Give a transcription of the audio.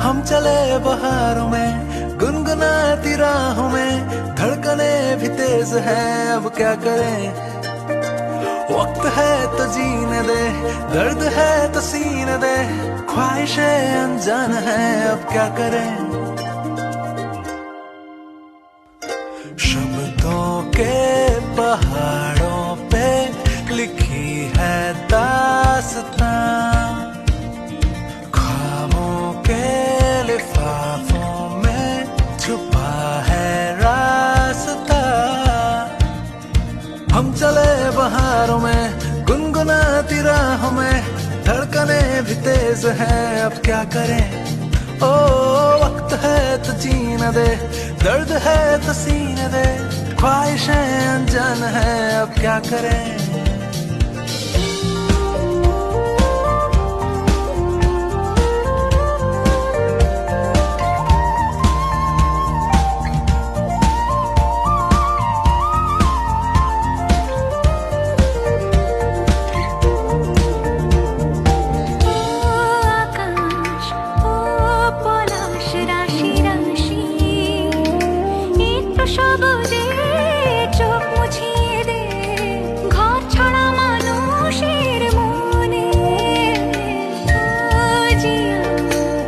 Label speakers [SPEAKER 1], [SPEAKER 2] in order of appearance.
[SPEAKER 1] हम चले बहारों में गुनगुनाती राहों में, धड़कने भी तेज है अब क्या करें। वक्त है तो जीने दे, दर्द है तो सीने दे, ख्वाहिशें अनजान है अब क्या करें। शब्दों के पहाड़ों पे लिखी है दास्तां, ख्वाबों के लिफाफों में छुपा है रास्ता। हम चले बहारों में गुनगुनाती राहों में, धड़कने भी तेज है अब क्या करें। ओ वक्त है तो जीने दे, दर्द है तो सीने दे, ख्वाहिशें अनजान है अब क्या करें।